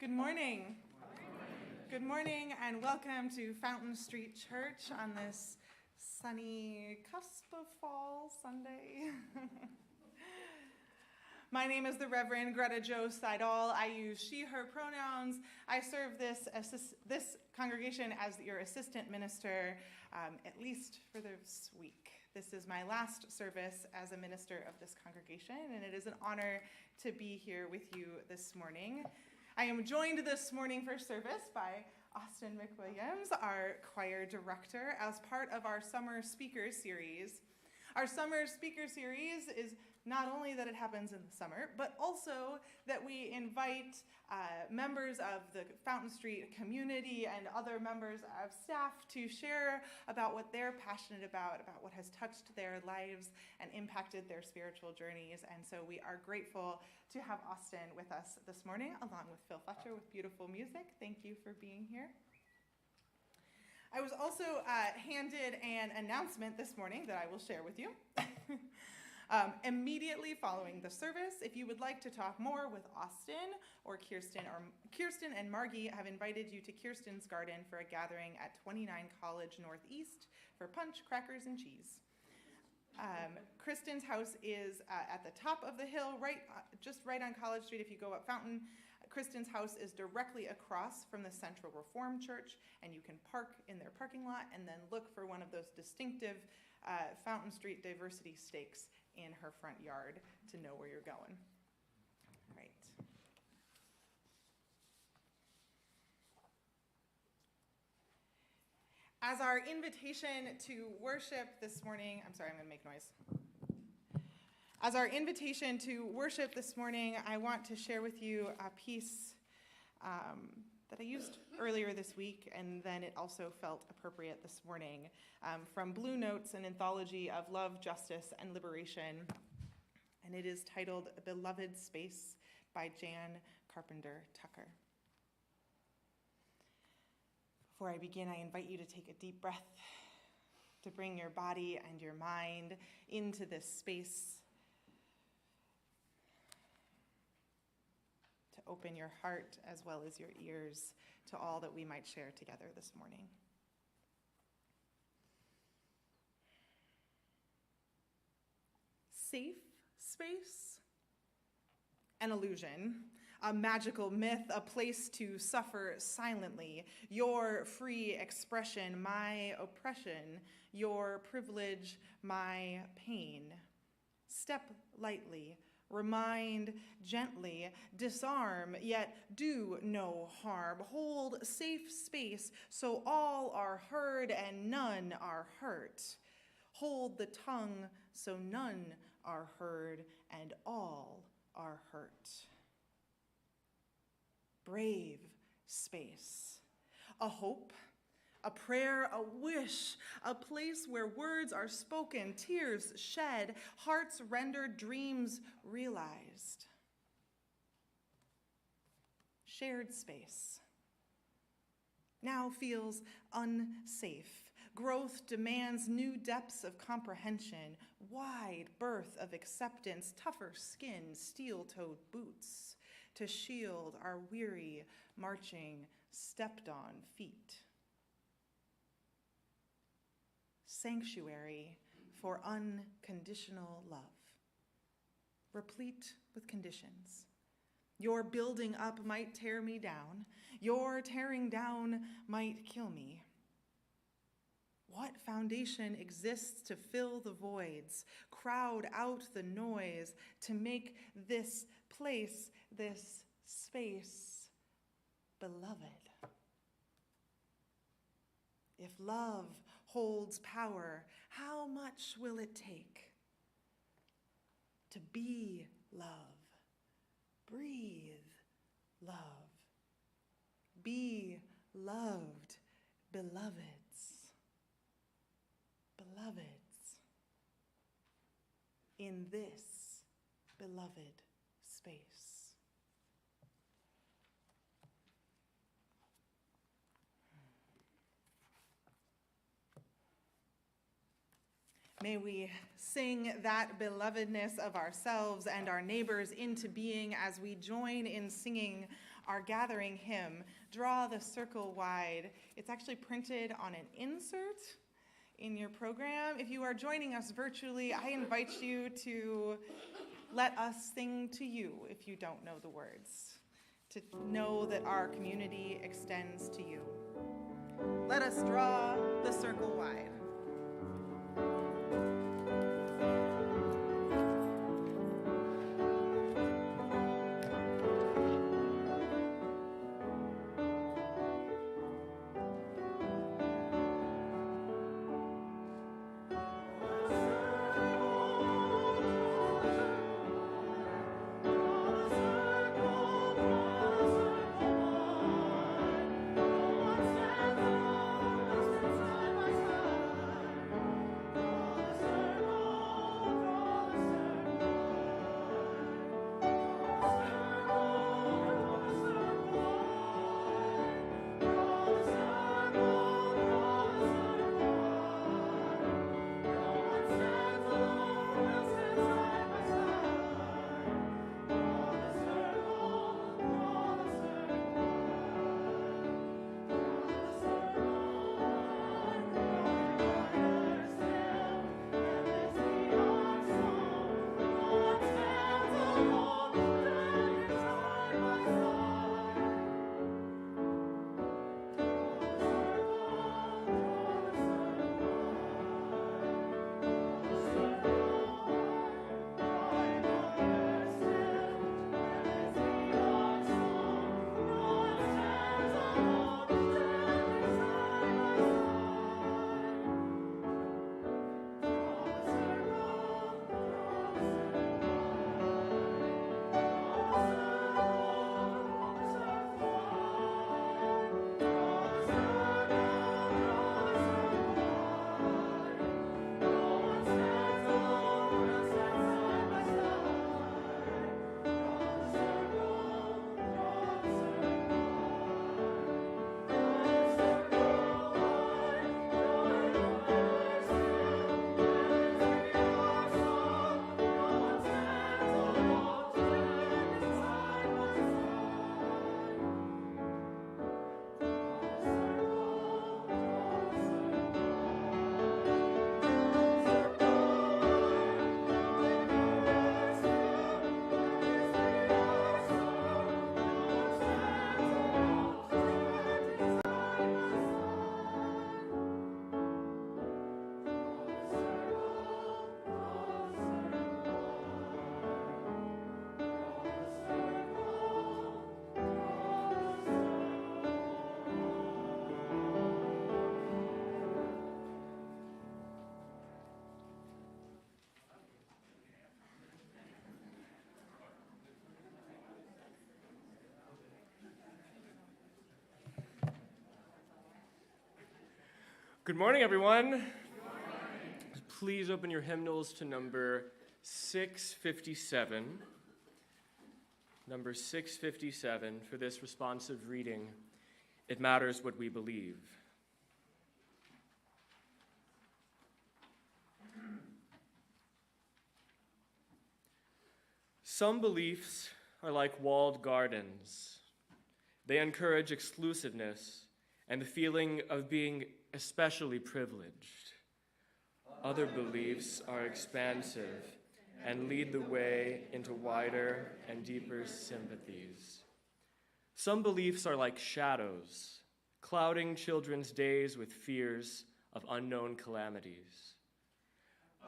Good morning. Good morning and welcome to Fountain Street Church on this sunny cusp of fall Sunday. My name is the Reverend Greta Seidohl. I use she, her pronouns. I serve this congregation as your assistant minister, at least for this week. This is my last service as a minister of this congregation, and it is an honor to be here with you this morning. I am joined this morning for service by Austin McWilliams, our choir director, as part of our summer speaker series. Our summer speaker series is not only that it happens in the summer, but also that we invite members of the Fountain Street community and other members of staff to share about what they're passionate about what has touched their lives and impacted their spiritual journeys. And so we are grateful to have Austin with us this morning, along with Phil Fletcher with beautiful music. Thank you for being here. I was also handed an announcement this morning that I will share with you. Immediately following the service, if you would like to talk more with Austin or Kirsten and Margie have invited you to Kirsten's Garden for a gathering at 29 College Northeast for punch, crackers, and cheese. Kristen's house is at the top of the hill, just right on College Street if you go up Fountain. Kristen's house is directly across from the Central Reformed Church, and you can park in their parking lot and then look for one of those distinctive Fountain Street diversity stakes in her front yard to know where you're going. All right. As our invitation to worship this morning, I'm going to make noise. As our invitation to worship this morning, I want to share with you a piece that I used earlier this week, and then it also felt appropriate this morning, from Blue Notes, an anthology of love, justice, and liberation, and it is titled "A Beloved Space" by Jan Carpenter Tucker. Before I begin, I invite you to take a deep breath, to bring your body and your mind into this space, to open your heart as well as your ears to all that we might share together this morning. Safe space? An illusion, a magical myth, a place to suffer silently. Your free expression, my oppression. Your privilege, my pain. Step lightly. Remind gently, disarm, yet do no harm. Hold safe space so all are heard and none are hurt. Hold the tongue so none are heard and all are hurt. Brave space. A hope, a prayer, a wish, a place where words are spoken, tears shed, hearts rendered, dreams realized. Shared space now feels unsafe. Growth demands new depths of comprehension, wide berth of acceptance, tougher skin, steel-toed boots to shield our weary, marching, stepped-on feet. Sanctuary for unconditional love, replete with conditions. Your building up might tear me down. Your tearing down might kill me. What foundation exists to fill the voids, crowd out the noise, to make this place, this space, beloved? If love holds power, how much will it take to be love, breathe love, be loved, beloveds, in this beloved space? May we sing that belovedness of ourselves and our neighbors into being as we join in singing our gathering hymn, Draw the Circle Wide. It's actually printed on an insert in your program. If you are joining us virtually, I invite you to let us sing to you if you don't know the words, to know that our community extends to you. Let us draw the circle wide. Good morning, everyone. Good morning. Please open your hymnals to number 657. Number 657 for this responsive reading, It Matters What We Believe. Some beliefs are like walled gardens. They encourage exclusiveness and the feeling of being especially privileged. Other beliefs are expansive and lead the way into wider and deeper sympathies. Some beliefs are like shadows, clouding children's days with fears of unknown calamities.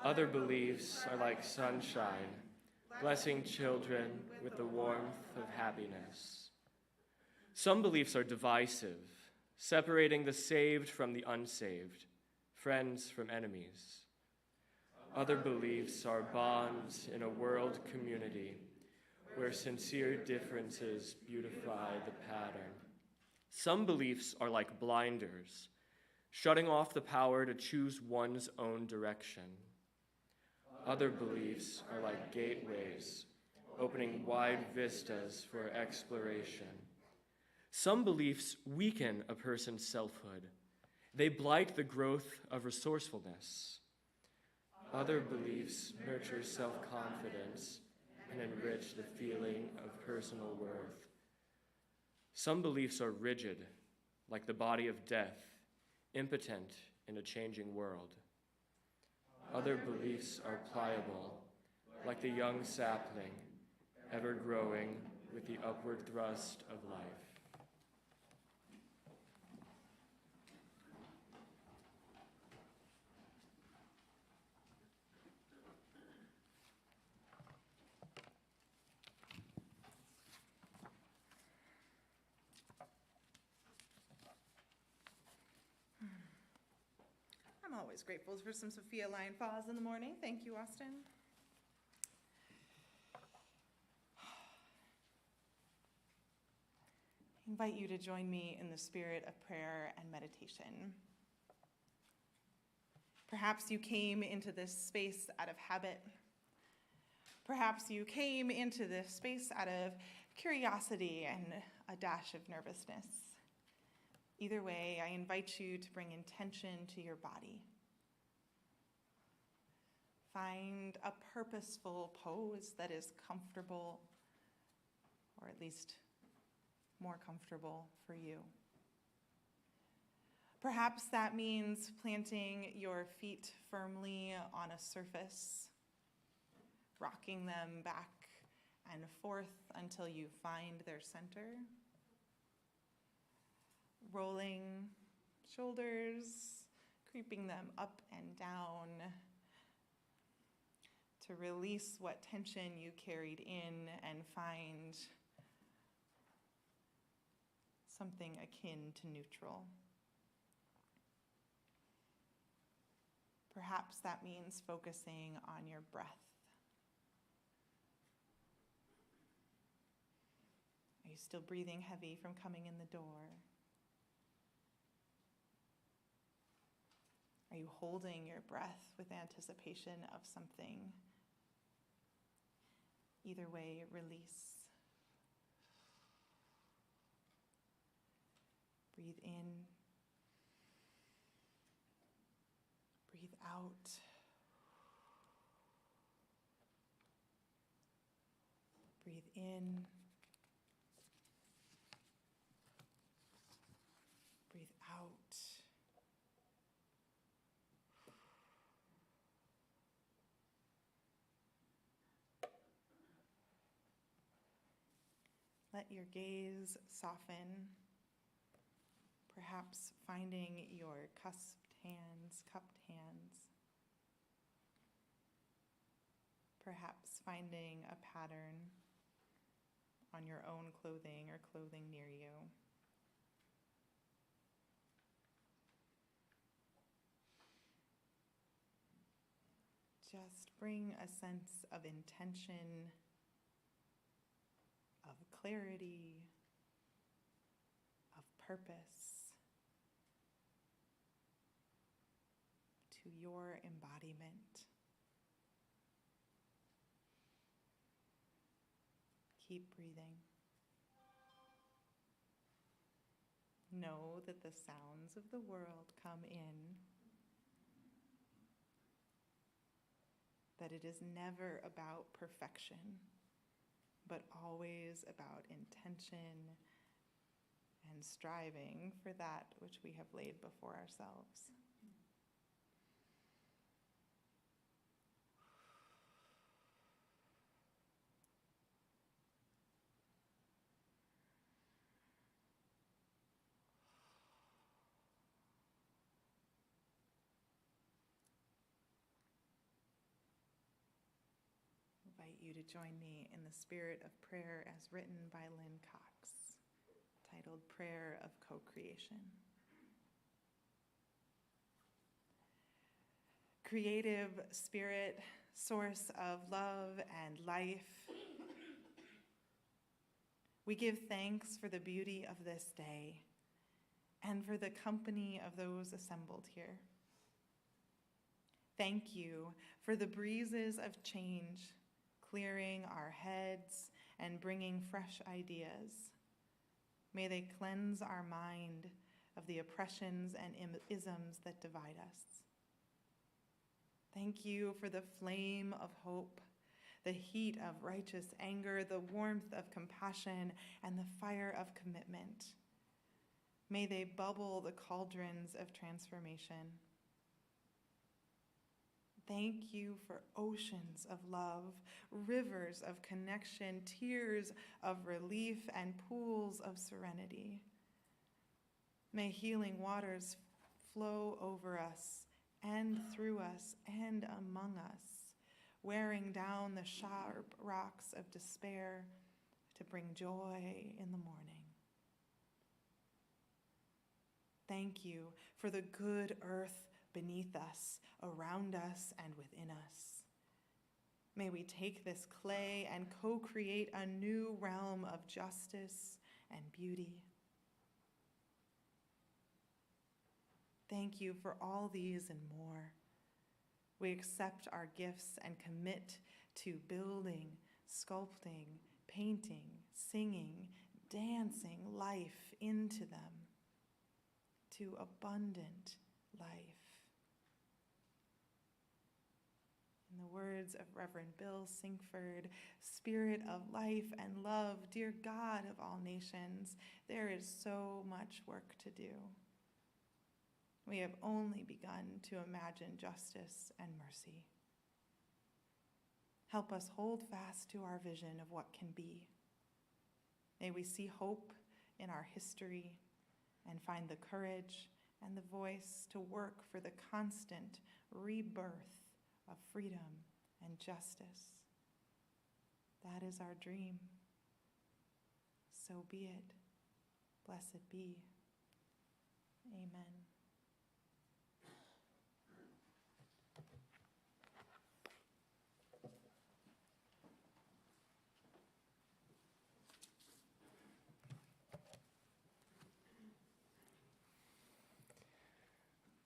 Other beliefs are like sunshine, blessing children with the warmth of happiness. Some beliefs are divisive, separating the saved from the unsaved, friends from enemies. Other beliefs are bonds in a world community where sincere differences beautify the pattern. Some beliefs are like blinders, shutting off the power to choose one's own direction. Other beliefs are like gateways, opening wide vistas for exploration. Some beliefs weaken a person's selfhood. They blight the growth of resourcefulness. Other beliefs nurture self-confidence and enrich the feeling of personal worth. Some beliefs are rigid, like the body of death, impotent in a changing world. Other beliefs are pliable, like the young sapling, ever growing with the upward thrust of life. I'm always grateful for some Sophia Lion Falls in the morning. Thank you, Austin. I invite you to join me in the spirit of prayer and meditation. Perhaps you came into this space out of habit. Perhaps you came into this space out of curiosity and a dash of nervousness. Either way, I invite you to bring intention to your body. Find a purposeful pose that is comfortable, or at least more comfortable for you. Perhaps that means planting your feet firmly on a surface, rocking them back and forth until you find their center. Rolling shoulders, creeping them up and down to release what tension you carried in and find something akin to neutral. Perhaps that means focusing on your breath. Are you still breathing heavy from coming in the door? Are you holding your breath with anticipation of something? Either way, release. Breathe in. Breathe out. Breathe in. Breathe out. Let your gaze soften, perhaps finding your cupped hands, perhaps finding a pattern on your own clothing or clothing near you. Just bring a sense of intention, of clarity, of purpose to your embodiment. Keep breathing. Know that the sounds of the world come in, that it is never about perfection, but always about intention and striving for that which we have laid before ourselves. I invite you to join me in the spirit of prayer as written by Lynn Cox, titled Prayer of Co-Creation. Creative Spirit, source of love and life, we give thanks for the beauty of this day and for the company of those assembled here. Thank you for the breezes of change, clearing our heads and bringing fresh ideas. May they cleanse our mind of the oppressions and isms that divide us. Thank you for the flame of hope the heat of righteous anger, the warmth of compassion, and the fire of commitment. May they bubble the cauldrons of transformation. Thank you for oceans of love, rivers of connection, tears of relief, and pools of serenity. May healing waters flow over us and through us and among us, wearing down the sharp rocks of despair to bring joy in the morning. Thank you for the good earth beneath us, around us, and within us. May we take this clay and co-create a new realm of justice and beauty. Thank you for all these and more. We accept our gifts and commit to building, sculpting, painting, singing, dancing life into them, to abundant life. In the words of Reverend Bill Sinkford, Spirit of life and love, dear God of all nations, there is so much work to do. We have only begun to imagine justice and mercy. Help us hold fast to our vision of what can be. May we see hope in our history and find the courage and the voice to work for the constant rebirth of freedom and justice. That is our dream. So be it. Blessed be. Amen.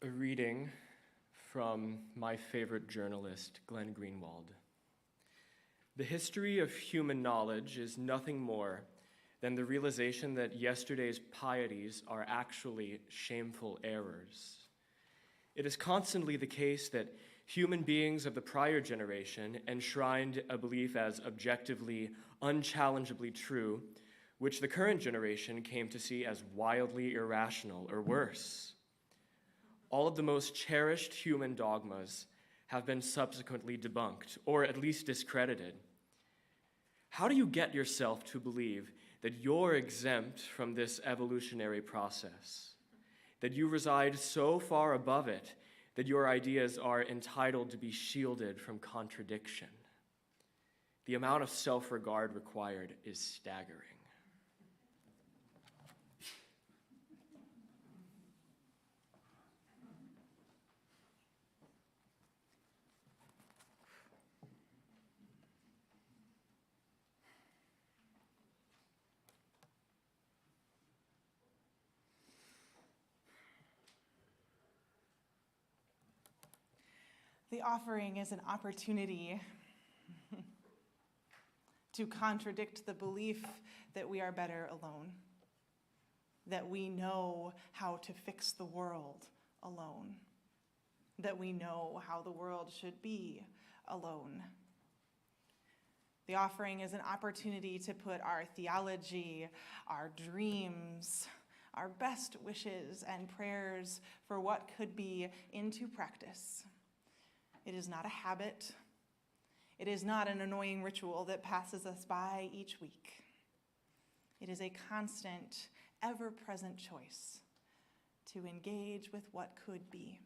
A reading from my favorite journalist, Glenn Greenwald. The history of human knowledge is nothing more than the realization that yesterday's pieties are actually shameful errors. It is constantly the case that human beings of the prior generation enshrined a belief as objectively, unchallengeably true, which the current generation came to see as wildly irrational or worse. All of the most cherished human dogmas have been subsequently debunked, or at least discredited. How do you get yourself to believe that you're exempt from this evolutionary process, that you reside so far above it that your ideas are entitled to be shielded from contradiction? The amount of self-regard required is staggering. The offering is an opportunity to contradict the belief that we are better alone, that we know how to fix the world alone, that we know how the world should be alone. The offering is an opportunity to put our theology, our dreams, our best wishes and prayers for what could be into practice. It is not a habit. It is not an annoying ritual that passes us by each week. It is a constant, ever-present choice to engage with what could be.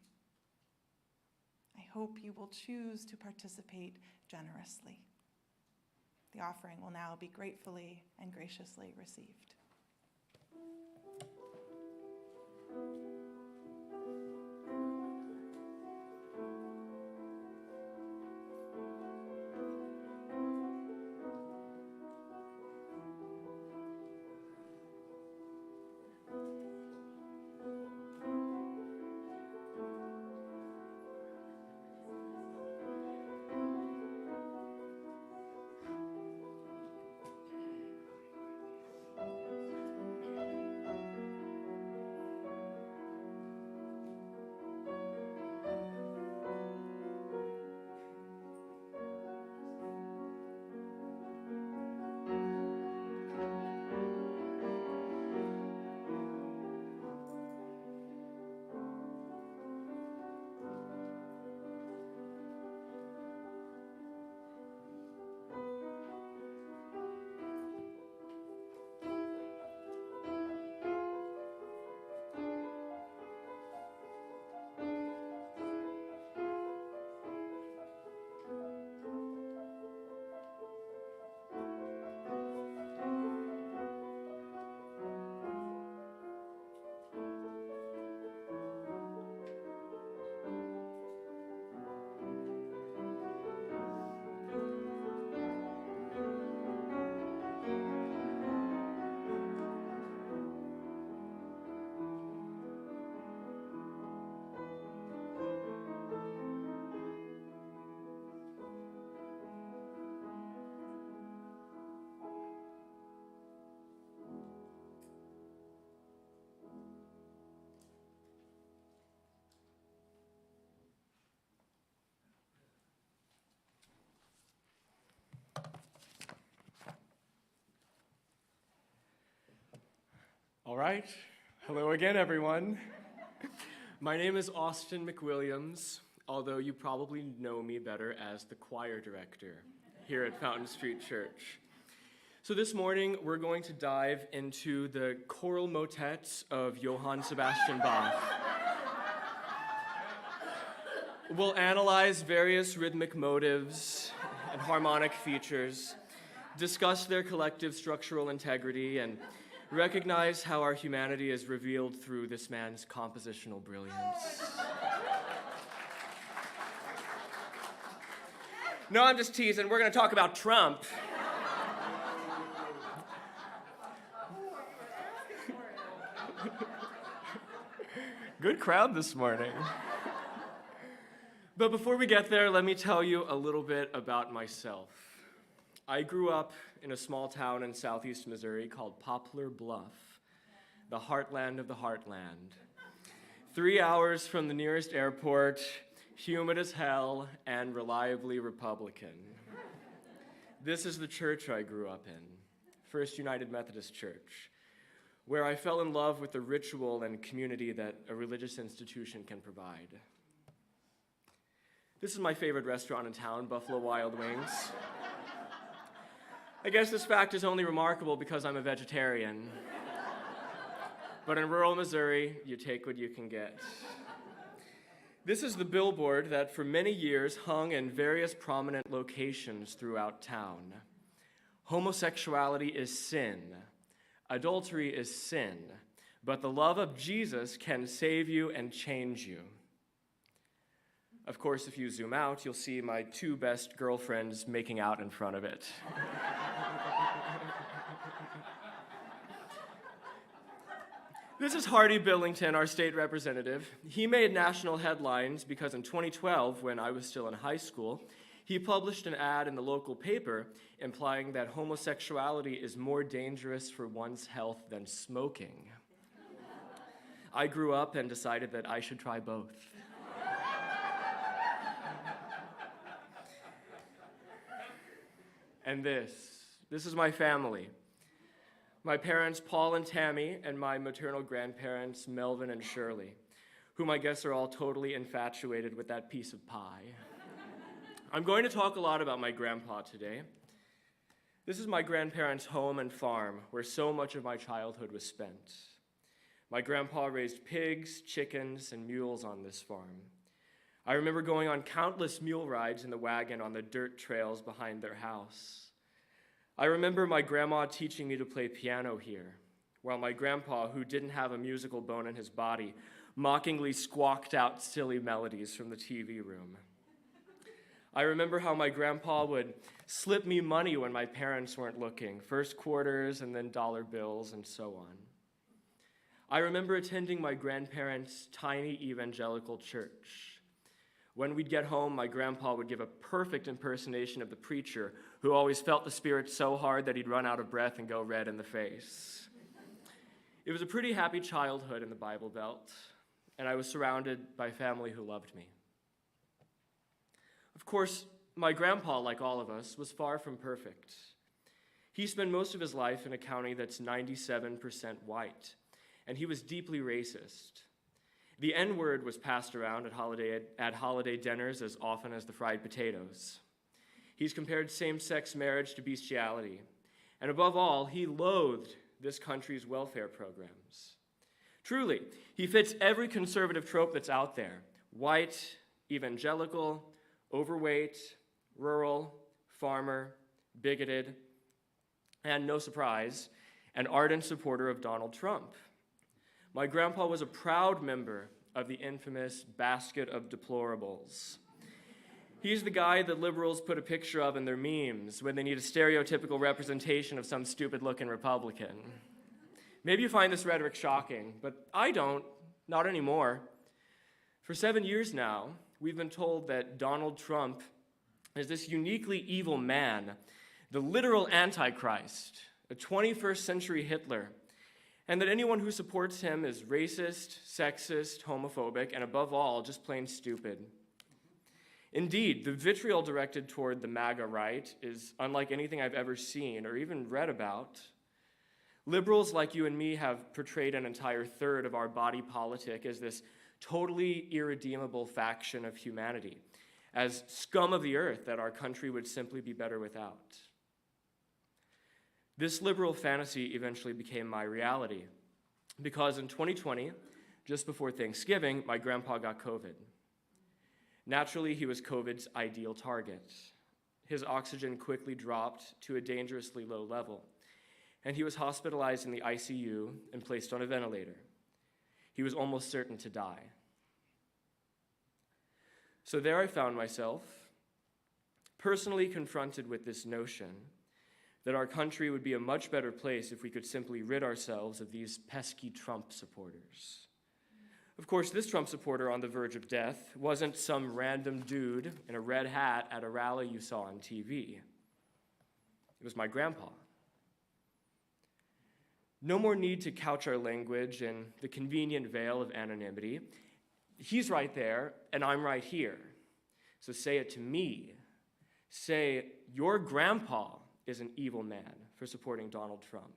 I hope you will choose to participate generously. The offering will now be gratefully and graciously received. All right. Hello again, everyone. My name is Austin McWilliams, although you probably know me better as the choir director here at Fountain Street Church. So this morning, we're going to dive into the choral motets of Johann Sebastian Bach. We'll analyze various rhythmic motives and harmonic features, discuss their collective structural integrity, and recognize how our humanity is revealed through this man's compositional brilliance. No, I'm just teasing. We're going to talk about Trump. Good crowd this morning. But before we get there, let me tell you a little bit about myself. I grew up in a small town in southeast Missouri called Poplar Bluff, the heartland of the heartland. 3 hours from the nearest airport, humid as hell, and reliably Republican. This is the church I grew up in, First United Methodist Church, where I fell in love with the ritual and community that a religious institution can provide. This is my favorite restaurant in town, Buffalo Wild Wings. I guess this fact is only remarkable because I'm a vegetarian. But in rural Missouri, you take what you can get. This is the billboard that for many years hung in various prominent locations throughout town. Homosexuality is sin. Adultery is sin. But the love of Jesus can save you and change you. Of course, if you zoom out, you'll see my two best girlfriends making out in front of it. This is Hardy Billington, our state representative. He made national headlines because in 2012, when I was still in high school, he published an ad in the local paper implying that homosexuality is more dangerous for one's health than smoking. I grew up and decided that I should try both. And this is my family. My parents, Paul and Tammy, and my maternal grandparents, Melvin and Shirley, whom I guess are all totally infatuated with that piece of pie. I'm going to talk a lot about my grandpa today. This is my grandparents' home and farm, where so much of my childhood was spent. My grandpa raised pigs, chickens, and mules on this farm. I remember going on countless mule rides in the wagon on the dirt trails behind their house. I remember my grandma teaching me to play piano here, while my grandpa, who didn't have a musical bone in his body, mockingly squawked out silly melodies from the TV room. I remember how my grandpa would slip me money when my parents weren't looking, first quarters and then dollar bills and so on. I remember attending my grandparents' tiny evangelical church. When we'd get home, my grandpa would give a perfect impersonation of the preacher, who always felt the Spirit so hard that he'd run out of breath and go red in the face. It was a pretty happy childhood in the Bible Belt, and I was surrounded by family who loved me. Of course, my grandpa, like all of us, was far from perfect. He spent most of his life in a county that's 97% white, and he was deeply racist. The N-word was passed around at holiday dinners as often as the fried potatoes. He's compared same-sex marriage to bestiality. And above all, he loathed this country's welfare programs. Truly, he fits every conservative trope that's out there: white, evangelical, overweight, rural, farmer, bigoted, and no surprise, an ardent supporter of Donald Trump. My grandpa was a proud member of the infamous basket of deplorables. He's the guy that liberals put a picture of in their memes when they need a stereotypical representation of some stupid-looking Republican. Maybe you find this rhetoric shocking, but I don't, not anymore. For 7 years now, we've been told that Donald Trump is this uniquely evil man, the literal Antichrist, a 21st century Hitler, and that anyone who supports him is racist, sexist, homophobic, and above all, just plain stupid. Indeed, the vitriol directed toward the MAGA right is unlike anything I've ever seen or even read about. Liberals like you and me have portrayed an entire third of our body politic as this totally irredeemable faction of humanity, as scum of the earth that our country would simply be better without. This liberal fantasy eventually became my reality, because in 2020, just before Thanksgiving, my grandpa got COVID. Naturally, he was COVID's ideal target. His oxygen quickly dropped to a dangerously low level, and he was hospitalized in the ICU and placed on a ventilator. He was almost certain to die. So there I found myself, personally confronted with this notion that our country would be a much better place if we could simply rid ourselves of these pesky Trump supporters. Of course, this Trump supporter on the verge of death wasn't some random dude in a red hat at a rally you saw on TV. It was my grandpa. No more need to couch our language in the convenient veil of anonymity. He's right there, and I'm right here. So say it to me. Say, your grandpa is an evil man for supporting Donald Trump.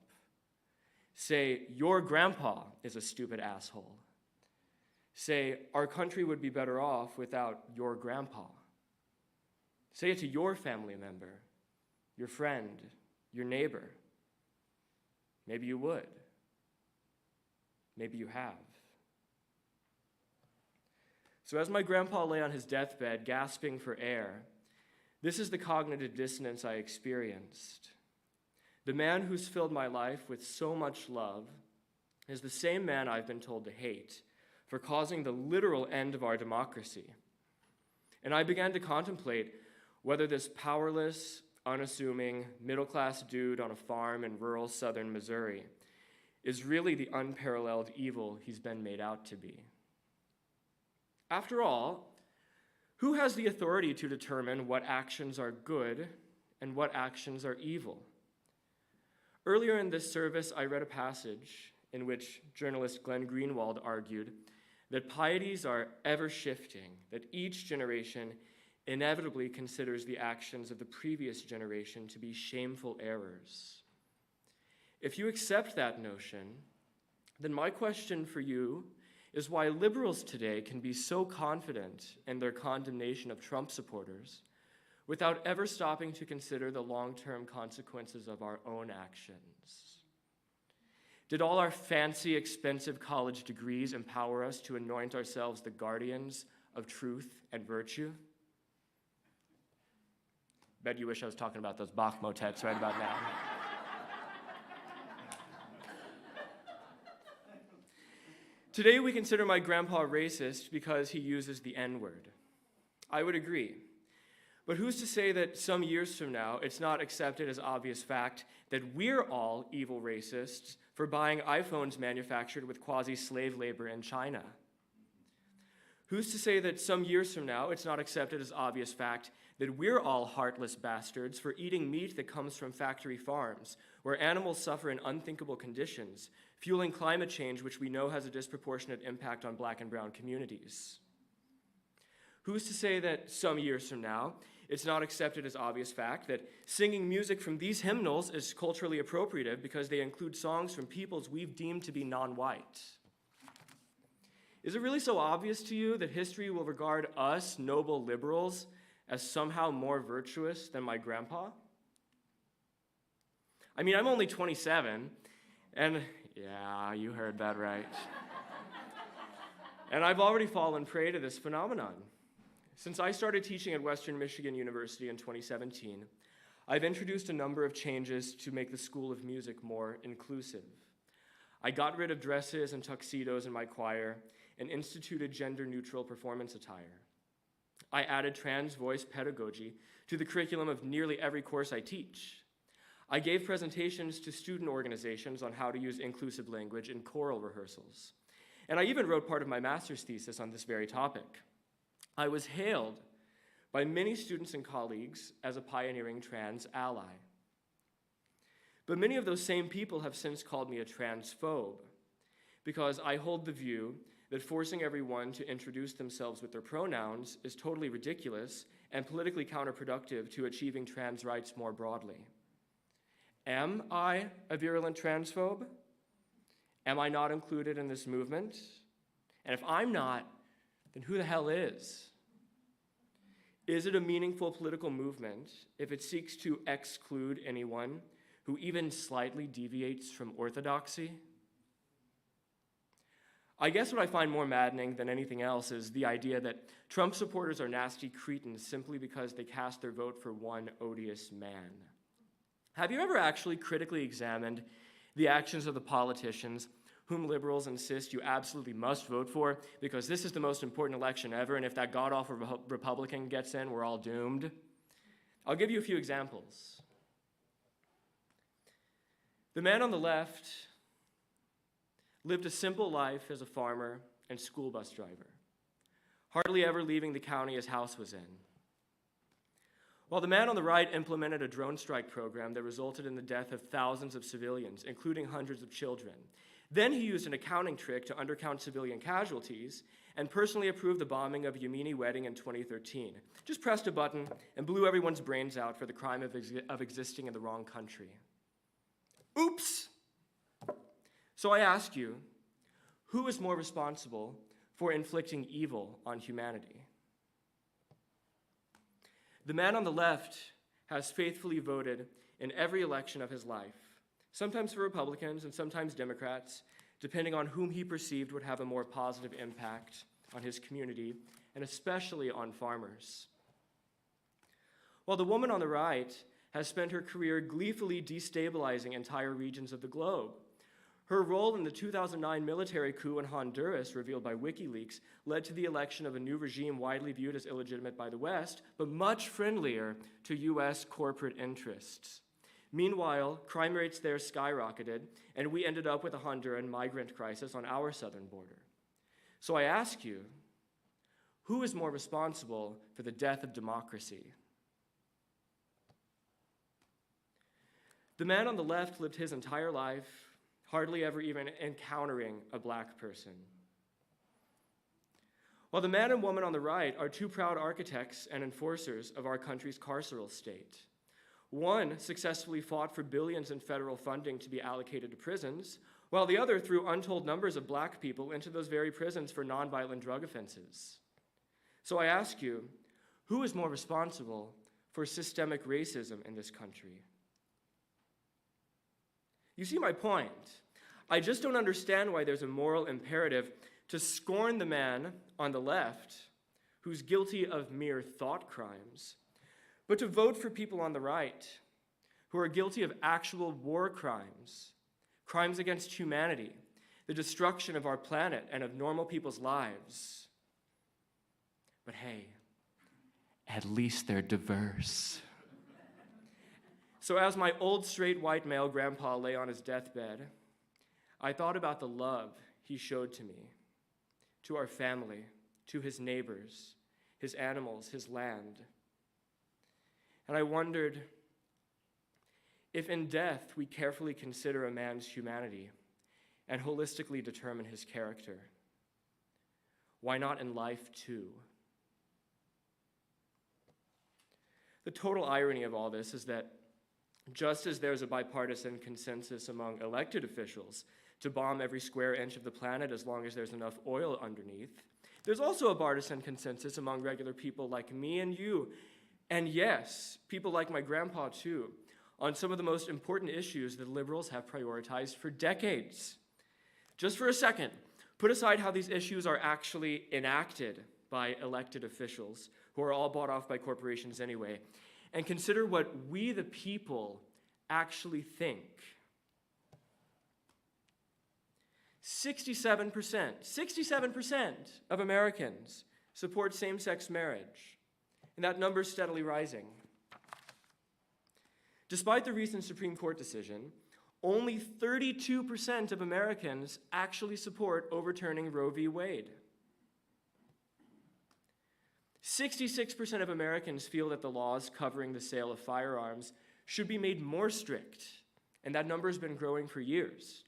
Say, your grandpa is a stupid asshole. Say, our country would be better off without your grandpa. Say it to your family member, your friend, your neighbor. Maybe you would. Maybe you have. So as my grandpa lay on his deathbed, gasping for air, this is the cognitive dissonance I experienced. The man who's filled my life with so much love is the same man I've been told to hate for causing the literal end of our democracy. And I began to contemplate whether this powerless, unassuming, middle-class dude on a farm in rural southern Missouri is really the unparalleled evil he's been made out to be. After all, who has the authority to determine what actions are good and what actions are evil? Earlier in this service, I read a passage in which journalist Glenn Greenwald argued that pieties are ever-shifting, that each generation inevitably considers the actions of the previous generation to be shameful errors. If you accept that notion, then my question for you is why liberals today can be so confident in their condemnation of Trump supporters without ever stopping to consider the long-term consequences of our own actions. Did all our fancy, expensive college degrees empower us to anoint ourselves the guardians of truth and virtue? Bet you wish I was talking about those Bach motets right about now. Today we consider my grandpa racist because he uses the N-word. I would agree. But who's to say that some years from now it's not accepted as obvious fact that we're all evil racists for buying iPhones manufactured with quasi-slave labor in China? Who's to say that some years from now it's not accepted as obvious fact that we're all heartless bastards for eating meat that comes from factory farms, where animals suffer in unthinkable conditions, fueling climate change which we know has a disproportionate impact on Black and brown communities? Who's to say that some years from now it's not accepted as obvious fact that singing music from these hymnals is culturally appropriative because they include songs from peoples we've deemed to be non-white? Is it really so obvious to you that history will regard us, noble liberals, as somehow more virtuous than my grandpa? I mean, I'm only 27, and yeah, you heard that right. And I've already fallen prey to this phenomenon. Since I started teaching at Western Michigan University in 2017, I've introduced a number of changes to make the School of Music more inclusive. I got rid of dresses and tuxedos in my choir and instituted gender-neutral performance attire. I added trans voice pedagogy to the curriculum of nearly every course I teach. I gave presentations to student organizations on how to use inclusive language in choral rehearsals. And I even wrote part of my master's thesis on this very topic. I was hailed by many students and colleagues as a pioneering trans ally. But many of those same people have since called me a transphobe because I hold the view that forcing everyone to introduce themselves with their pronouns is totally ridiculous and politically counterproductive to achieving trans rights more broadly. Am I a virulent transphobe? Am I not included in this movement? And if I'm not, then who the hell is? Is it a meaningful political movement if it seeks to exclude anyone who even slightly deviates from orthodoxy? I guess what I find more maddening than anything else is the idea that Trump supporters are nasty cretins simply because they cast their vote for one odious man. Have you ever actually critically examined the actions of the politicians whom liberals insist you absolutely must vote for because this is the most important election ever, and if that god-awful Republican gets in, we're all doomed? I'll give you a few examples. The man on the left lived a simple life as a farmer and school bus driver, hardly ever leaving the county his house was in. While the man on the right implemented a drone strike program that resulted in the death of thousands of civilians, including hundreds of children. Then he used an accounting trick to undercount civilian casualties and personally approved the bombing of a Yemeni wedding in 2013. Just pressed a button and blew everyone's brains out for the crime of existing in the wrong country. Oops! So I ask you, who is more responsible for inflicting evil on humanity? The man on the left has faithfully voted in every election of his life, sometimes for Republicans and sometimes Democrats, depending on whom he perceived would have a more positive impact on his community, and especially on farmers. While the woman on the right has spent her career gleefully destabilizing entire regions of the globe. Her role in the 2009 military coup in Honduras, revealed by WikiLeaks, led to the election of a new regime widely viewed as illegitimate by the West, but much friendlier to US corporate interests. Meanwhile, crime rates there skyrocketed, and we ended up with a Honduran migrant crisis on our southern border. So I ask you, who is more responsible for the death of democracy? The man on the left lived his entire life hardly ever even encountering a black person, while the man and woman on the right are two proud architects and enforcers of our country's carceral state. One successfully fought for billions in federal funding to be allocated to prisons, while the other threw untold numbers of black people into those very prisons for nonviolent drug offenses. So I ask you, who is more responsible for systemic racism in this country? You see my point. I just don't understand why there's a moral imperative to scorn the man on the left who's guilty of mere thought crimes, but to vote for people on the right who are guilty of actual war crimes, crimes against humanity, the destruction of our planet and of normal people's lives. But hey, at least they're diverse. So as my old straight white male grandpa lay on his deathbed, I thought about the love he showed to me, to our family, to his neighbors, his animals, his land. And I wondered if in death we carefully consider a man's humanity and holistically determine his character, why not in life too? The total irony of all this is that just as there's a bipartisan consensus among elected officials to bomb every square inch of the planet as long as there's enough oil underneath, there's also a partisan consensus among regular people like me and you, and yes, people like my grandpa too, on some of the most important issues that liberals have prioritized for decades. Just for a second, put aside how these issues are actually enacted by elected officials who are all bought off by corporations anyway, and consider what we the people actually think. 67% of Americans support same-sex marriage, and that number is steadily rising. Despite the recent Supreme Court decision, only 32% of Americans actually support overturning Roe v. Wade. 66% of Americans feel that the laws covering the sale of firearms should be made more strict, and that number has been growing for years.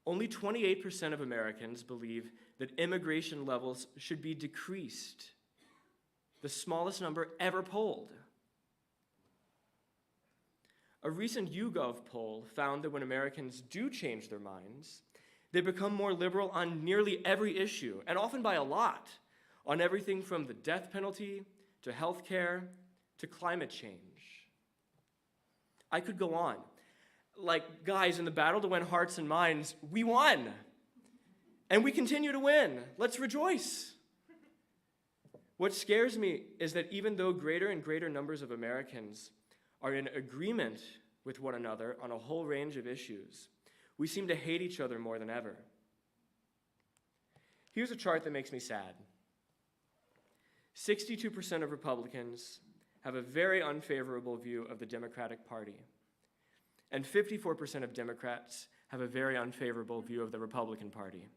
Only 28% of Americans believe that immigration levels should be decreased, the smallest number ever polled. A recent YouGov poll found that when Americans do change their minds, they become more liberal on nearly every issue, and often by a lot, on everything from the death penalty to healthcare to climate change. I could go on. Like, guys, in the battle to win hearts and minds, we won. And we continue to win. Let's rejoice. What scares me is that even though greater and greater numbers of Americans are in agreement with one another on a whole range of issues, we seem to hate each other more than ever. Here's a chart that makes me sad. 62% of Republicans have a very unfavorable view of the Democratic Party, and 54% of Democrats have a very unfavorable view of the Republican Party.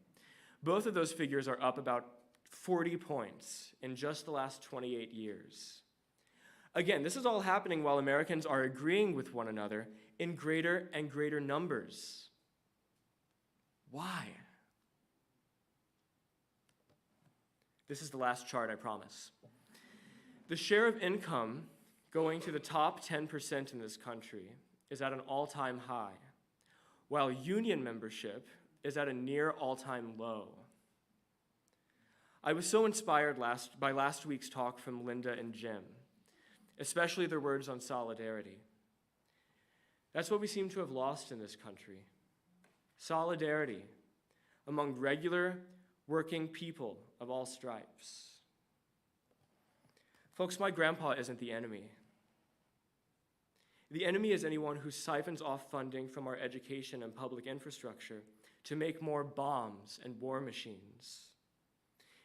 Both of those figures are up about 40 points in just the last 28 years. Again, this is all happening while Americans are agreeing with one another in greater and greater numbers. Why? This is the last chart, I promise. The share of income going to the top 10% in this country is at an all-time high, while union membership is at a near all-time low. I was so inspired by last week's talk from Linda and Jim, especially their words on solidarity. That's what we seem to have lost in this country. Solidarity among regular, working people of all stripes. Folks, my grandpa isn't the enemy. The enemy is anyone who siphons off funding from our education and public infrastructure to make more bombs and war machines.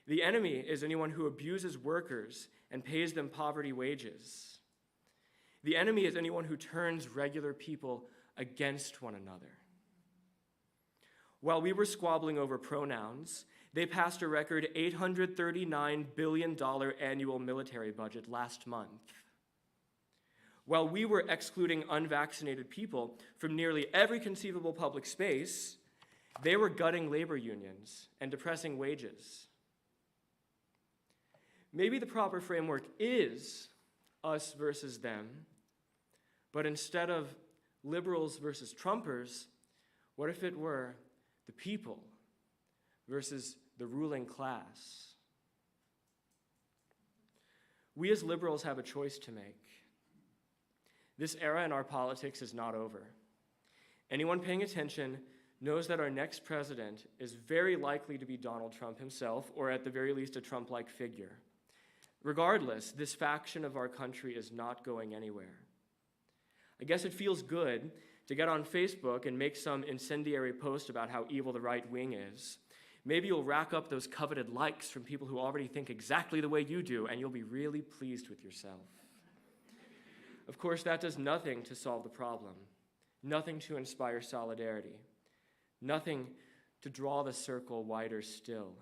The enemy is anyone who abuses workers and pays them poverty wages. The enemy is anyone who turns regular people against one another. While we were squabbling over pronouns, they passed a record $839 billion annual military budget last month. While we were excluding unvaccinated people from nearly every conceivable public space, they were gutting labor unions and depressing wages. Maybe the proper framework is us versus them, but instead of liberals versus Trumpers, what if it were the people versus the ruling class? We as liberals have a choice to make. This era in our politics is not over. Anyone paying attention knows that our next president is very likely to be Donald Trump himself, or at the very least a Trump-like figure. Regardless, this faction of our country is not going anywhere. I guess it feels good to get on Facebook and make some incendiary post about how evil the right wing is. Maybe you'll rack up those coveted likes from people who already think exactly the way you do, and you'll be really pleased with yourself. Of course, that does nothing to solve the problem, nothing to inspire solidarity, nothing to draw the circle wider still.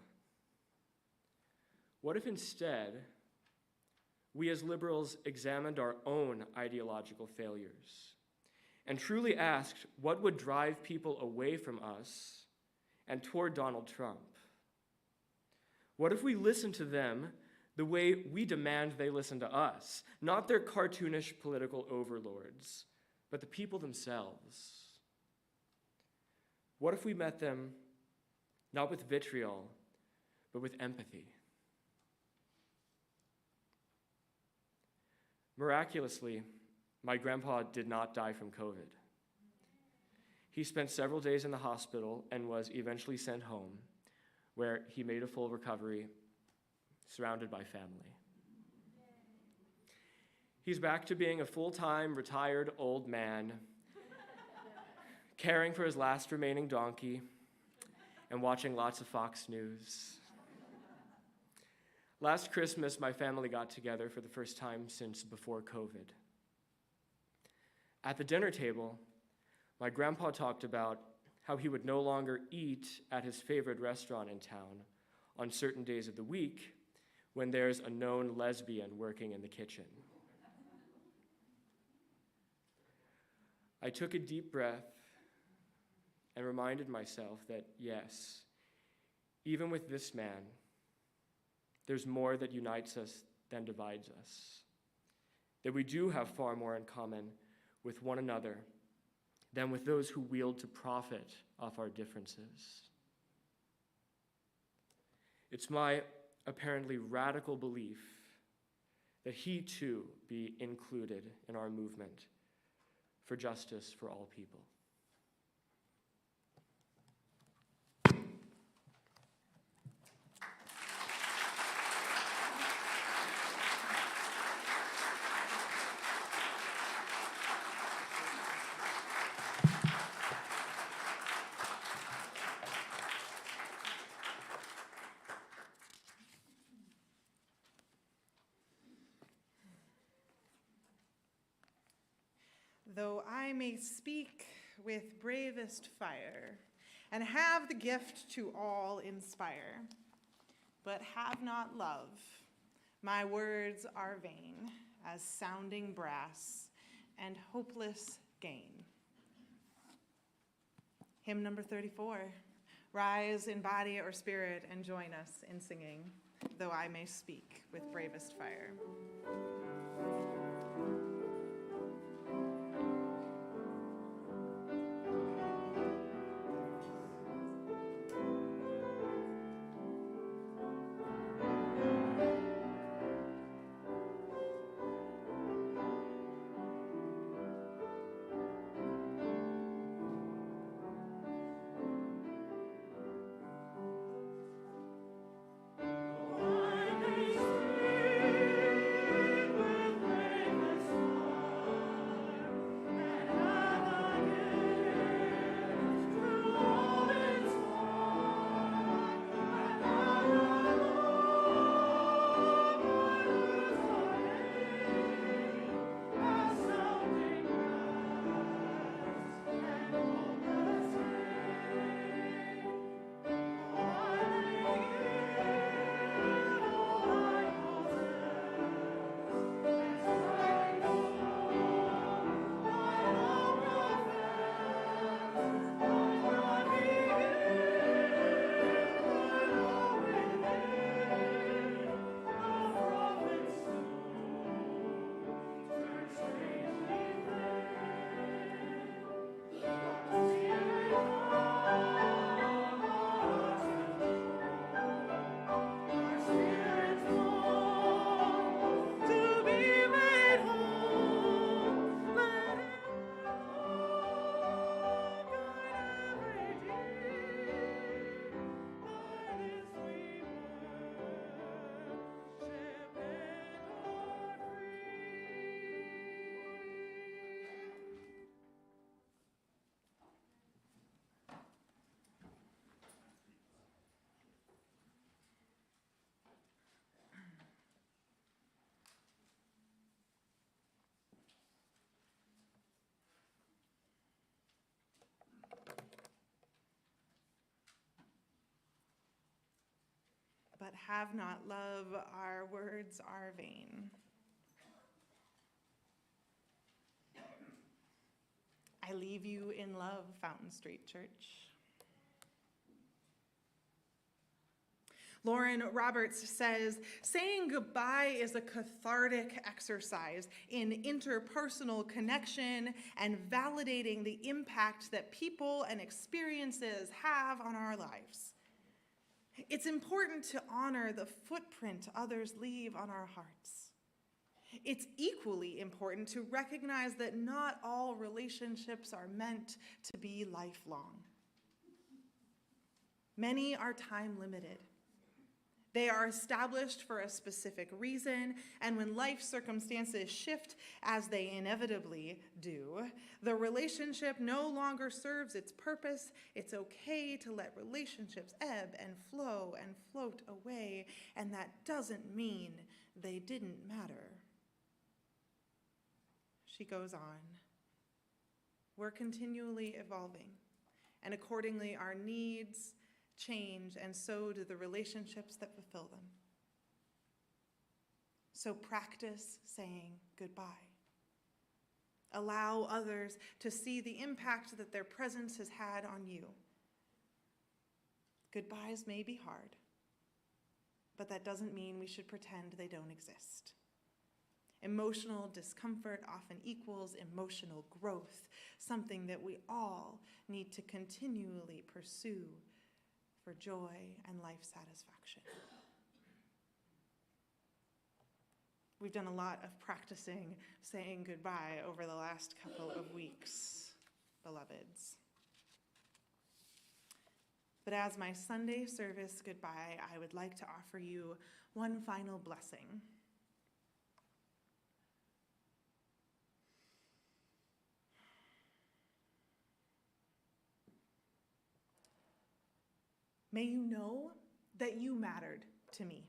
What if instead we as liberals examined our own ideological failures and truly asked what would drive people away from us and toward Donald Trump? What if we listened to them the way we demand they listen to us, not their cartoonish political overlords, but the people themselves? What if we met them not with vitriol, but with empathy? Miraculously, my grandpa did not die from COVID. He spent several days in the hospital and was eventually sent home, where he made a full recovery, surrounded by family. He's back to being a full-time, retired old man, caring for his last remaining donkey, and watching lots of Fox News. Last Christmas, my family got together for the first time since before COVID. At the dinner table, my grandpa talked about how he would no longer eat at his favorite restaurant in town on certain days of the week when there's a known lesbian working in the kitchen. I took a deep breath and reminded myself that, yes, even with this man, there's more that unites us than divides us, that we do have far more in common with one another than with those who wield to profit off our differences. It's my apparently radical belief that he too be included in our movement for justice for all people. Though I may speak with bravest fire, and have the gift to all inspire, but have not love, my words are vain as sounding brass and hopeless gain. Hymn number 34. Rise in body or spirit and join us in singing, Though I May Speak with Bravest Fire. But have not love, our words are vain. I leave you in love, Fountain Street Church. Lauren Roberts says, saying goodbye is a cathartic exercise in interpersonal connection and validating the impact that people and experiences have on our lives. It's important to honor the footprint others leave on our hearts. It's equally important to recognize that not all relationships are meant to be lifelong. Many are time limited. They are established for a specific reason, and when life circumstances shift, as they inevitably do, the relationship no longer serves its purpose. It's okay to let relationships ebb and float away, and that doesn't mean they didn't matter. She goes on. We're continually evolving, and accordingly our needs change, and so do the relationships that fulfill them. So practice saying goodbye. Allow others to see the impact that their presence has had on you. Goodbyes may be hard, but that doesn't mean we should pretend they don't exist. Emotional discomfort often equals emotional growth, something that we all need to continually pursue for joy and life satisfaction. We've done a lot of practicing saying goodbye over the last couple of weeks, beloveds. But as my Sunday service goodbye, I would like to offer you one final blessing. May you know that you mattered to me,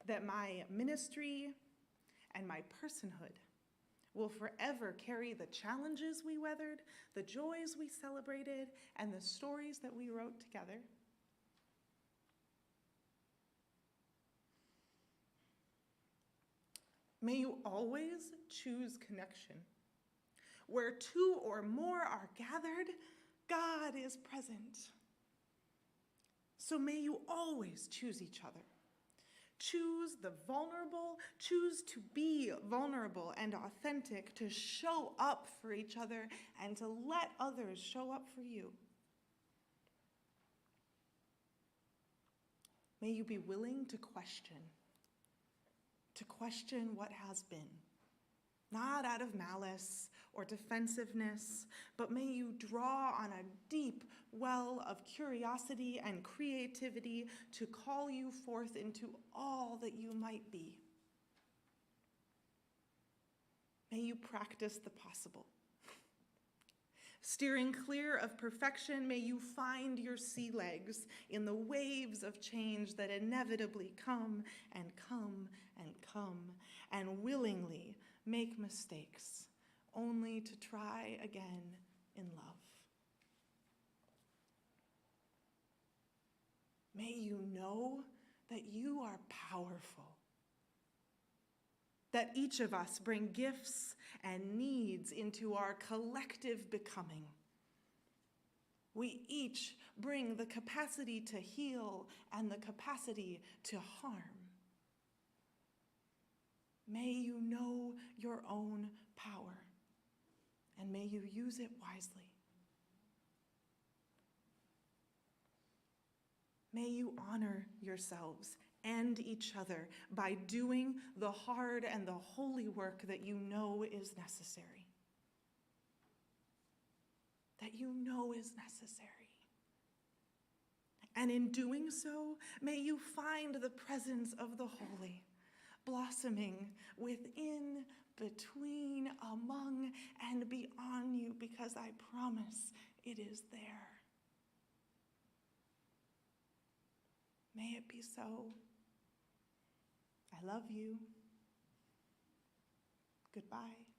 that my ministry and my personhood will forever carry the challenges we weathered, the joys we celebrated, and the stories that we wrote together. May you always choose connection. Where two or more are gathered, God is present. So may you always choose each other. Choose the vulnerable, choose to be vulnerable and authentic, to show up for each other and to let others show up for you. May you be willing to question what has been, not out of malice or defensiveness, but may you draw on a deep well of curiosity and creativity to call you forth into all that you might be. May you practice the possible. Steering clear of perfection, may you find your sea legs in the waves of change that inevitably come and come and come, and willingly make mistakes, only to try again in love. May you know that you are powerful, that each of us bring gifts and needs into our collective becoming. We each bring the capacity to heal and the capacity to harm. May you know your own power, and may you use it wisely. May you honor yourselves and each other by doing the hard and the holy work that you know is necessary. That you know is necessary. And in doing so, may you find the presence of the holy, blossoming within, between, among, and beyond you, because I promise it is there. May it be so. I love you. Goodbye.